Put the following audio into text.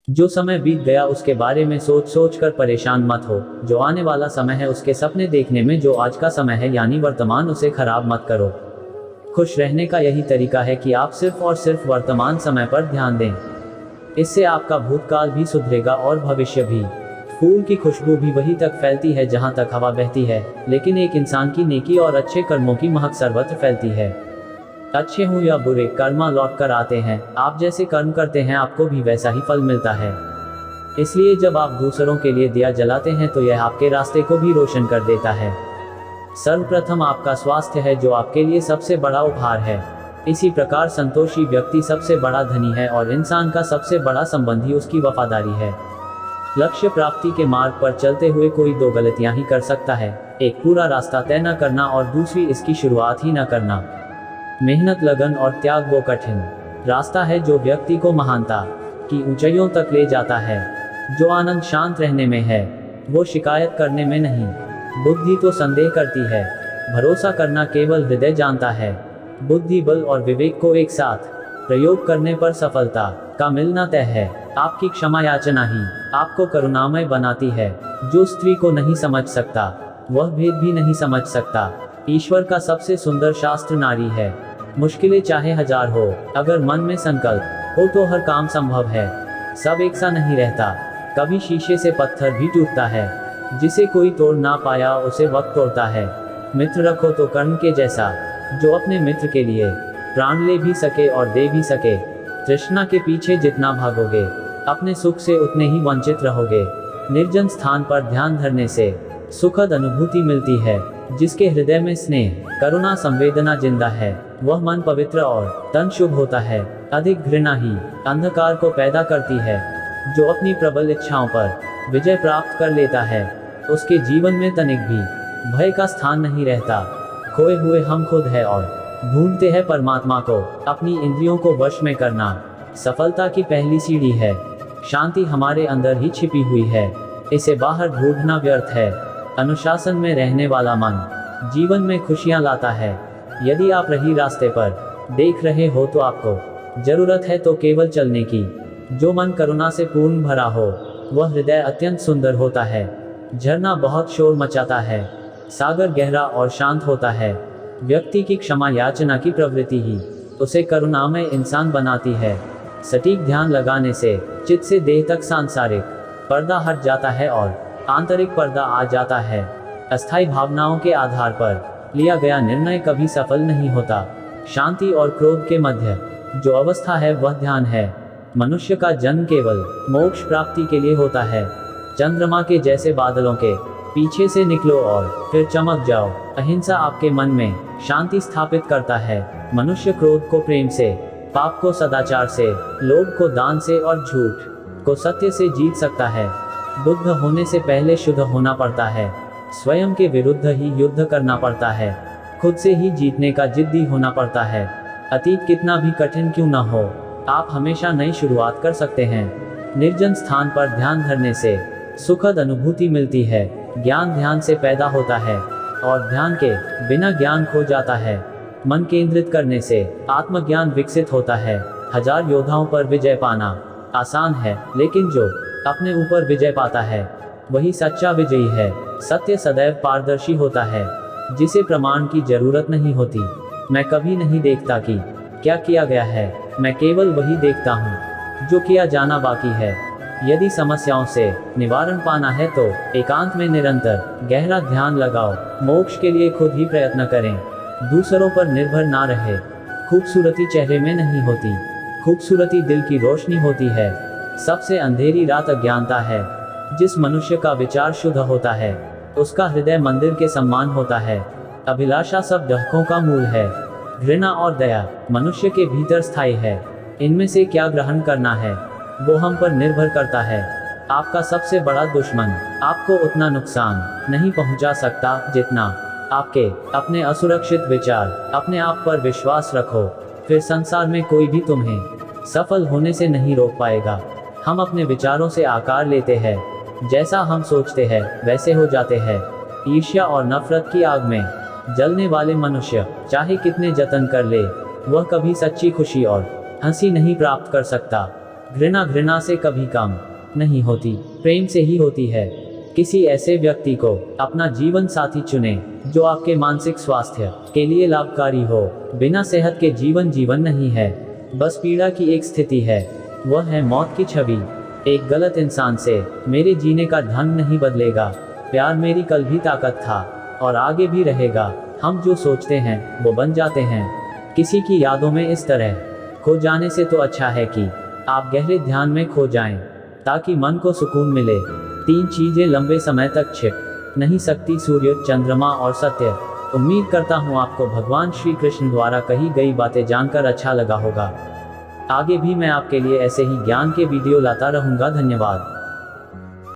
जो समय बीत गया उसके बारे में सोच सोच कर परेशान मत हो। जो आने वाला समय है उसके सपने देखने में जो आज का समय है यानी वर्तमान, उसे खराब मत करो। खुश रहने का यही तरीका है कि आप सिर्फ और सिर्फ वर्तमान समय पर ध्यान दें। इससे आपका भूतकाल भी सुधरेगा और भविष्य भी। फूल की खुशबू भी वहीं तक फैलती है जहां तक हवा बहती है, लेकिन एक इंसान की नेकी और अच्छे कर्मों की महक सर्वत्र फैलती है। अच्छे हों या बुरे, कर्म लौट कर आते हैं। आप जैसे कर्म करते हैं आपको भी वैसा ही फल मिलता है। इसलिए जब आप दूसरों के लिए दिया जलाते हैं तो यह आपके रास्ते को भी रोशन कर देता है। सर्वप्रथम आपका स्वास्थ्य है जो आपके लिए सबसे बड़ा उपहार है। इसी प्रकार संतोषी व्यक्ति सबसे बड़ा धनी है और इंसान का सबसे बड़ा संबंधी उसकी वफादारी है। लक्ष्य प्राप्ति के मार्ग पर चलते हुए कोई दो गलतियां ही कर सकता है, एक पूरा रास्ता तय न करना और दूसरी इसकी शुरुआत ही न करना। मेहनत, लगन और त्याग वो कठिन रास्ता है जो व्यक्ति को महानता की ऊंचाइयों तक ले जाता है। जो आनंद शांत रहने में है, वो शिकायत करने में नहीं। बुद्धि तो संदेह करती है, भरोसा करना केवल हृदय जानता है। बुद्धि, बल और विवेक को एक साथ प्रयोग करने पर सफलता का मिलना तय है। आपकी क्षमा याचना ही आपको करुणामय बनाती है। जो स्त्री को नहीं समझ सकता वह भेद भी नहीं समझ सकता। ईश्वर का सबसे सुंदर शास्त्र नारी है। मुश्किलें चाहे हजार हो, अगर मन में संकल्प हो तो हर काम संभव है। सब एक सा नहीं रहता, कभी शीशे से पत्थर भी टूटता है। जिसे कोई तोड़ ना पाया उसे वक्त तोड़ता है। मित्र रखो तो कर्ण के जैसा, जो अपने मित्र के लिए प्राण ले भी सके और दे भी सके। तृष्णा के पीछे जितना भागोगे अपने सुख से उतने ही वंचित रहोगे। निर्जन स्थान पर ध्यान धरने से सुखद अनुभूति मिलती है। जिसके हृदय में स्नेह, करुणा, संवेदना जिंदा है, वह मन पवित्र और तन शुभ होता है। अधिक घृणा ही अंधकार को पैदा करती है। जो अपनी प्रबल इच्छाओं पर विजय प्राप्त कर लेता है, उसके जीवन में तनिक भी भय का स्थान नहीं रहता। खोए हुए हम खुद है और ढूंढते हैं परमात्मा को। अपनी इंद्रियों को वश में करना सफलता की पहली सीढ़ी है। शांति हमारे अंदर ही छिपी हुई है, इसे बाहर ढूंढना व्यर्थ है। अनुशासन में रहने वाला मन जीवन में खुशियां लाता है। यदि आप रही रास्ते पर देख रहे हो तो आपको जरूरत है तो केवल चलने की। जो मन करुणा से पूर्ण भरा हो वह हृदय अत्यंत सुंदर होता है। झरना बहुत शोर मचाता है, सागर गहरा और शांत होता है। व्यक्ति की क्षमा याचना की प्रवृत्ति ही उसे करुणामय इंसान बनाती है। सटीक ध्यान लगाने से चित्त से देह तक सांसारिक पर्दा हट जाता है और आंतरिक पर्दा आ जाता है। अस्थायी भावनाओं के आधार पर लिया गया निर्णय कभी सफल नहीं होता। शांति और क्रोध के मध्य जो अवस्था है वह ध्यान है। मनुष्य का जन्म केवल मोक्ष प्राप्ति के लिए होता है। चंद्रमा के जैसे बादलों के पीछे से निकलो और फिर चमक जाओ। अहिंसा आपके मन में शांति स्थापित करता है। मनुष्य क्रोध को प्रेम से, पाप को सदाचार से, लोभ को दान से और झूठ को सत्य से जीत सकता है। बुद्ध होने से पहले शुद्ध होना पड़ता है। स्वयं के विरुद्ध ही युद्ध करना पड़ता है। खुद से ही जीतने का जिद्दी होना पड़ता है। अतीत कितना भी कठिन क्यों न हो, आप हमेशा नई शुरुआत कर सकते हैं। निर्जन स्थान पर ध्यान धरने से सुखद अनुभूति मिलती है। ज्ञान ध्यान से पैदा होता है और ध्यान के बिना ज्ञान खो जाता है। मन केंद्रित करने से आत्मज्ञान विकसित होता है। हजार योद्धाओं पर विजय पाना आसान है, लेकिन जो अपने ऊपर विजय पाता है वही सच्चा विजयी है। सत्य सदैव पारदर्शी होता है, जिसे प्रमाण की जरूरत नहीं होती। मैं कभी नहीं देखता कि क्या किया गया है, मैं केवल वही देखता हूँ जो किया जाना बाकी है। यदि समस्याओं से निवारण पाना है तो एकांत में निरंतर गहरा ध्यान लगाओ। मोक्ष के लिए खुद ही प्रयत्न करें, दूसरों पर निर्भर ना रहे। खूबसूरती चेहरे में नहीं होती, खूबसूरती दिल की रोशनी होती है। सबसे अंधेरी रात अज्ञानता है। जिस मनुष्य का विचार शुद्ध होता है उसका हृदय मंदिर के समान होता है। अभिलाषा सब दुखों का मूल है। घृणा और दया मनुष्य के भीतर स्थायी है। इनमें से क्या ग्रहण करना है वो हम पर निर्भर करता है। आपका सबसे बड़ा दुश्मन आपको उतना नुकसान नहीं पहुंचा सकता जितना आपके अपने असुरक्षित विचार। अपने आप पर विश्वास रखो, फिर संसार में कोई भी तुम्हें सफल होने से नहीं रोक पाएगा। हम अपने विचारों से आकार लेते हैं, जैसा हम सोचते हैं वैसे हो जाते हैं। ईर्ष्या और नफरत की आग में जलने वाले मनुष्य चाहे कितने जतन कर ले, वह कभी सच्ची खुशी और हंसी नहीं प्राप्त कर सकता। घृणा से कभी कम नहीं होती, प्रेम से ही होती है। किसी ऐसे व्यक्ति को अपना जीवन साथी चुनें जो आपके मानसिक स्वास्थ्य के लिए लाभकारी हो। बिना सेहत के जीवन नहीं है, बस पीड़ा की एक स्थिति है, वह है मौत की छवि। एक गलत इंसान से मेरे जीने का ढंग नहीं बदलेगा। प्यार मेरी कल भी ताकत था और आगे भी रहेगा। हम जो सोचते हैं वो बन जाते हैं। किसी की यादों में इस तरह खो जाने से तो अच्छा है कि आप गहरे ध्यान में खो जाएं, ताकि मन को सुकून मिले। 3 चीजें लंबे समय तक छिप नहीं सकती, सूर्य, चंद्रमा और सत्य। उम्मीद करता हूँ आपको भगवान श्री कृष्ण द्वारा कही गई बातें जानकर अच्छा लगा होगा। आगे भी मैं आपके लिए ऐसे ही ज्ञान के वीडियो लाता रहूँगा। धन्यवाद।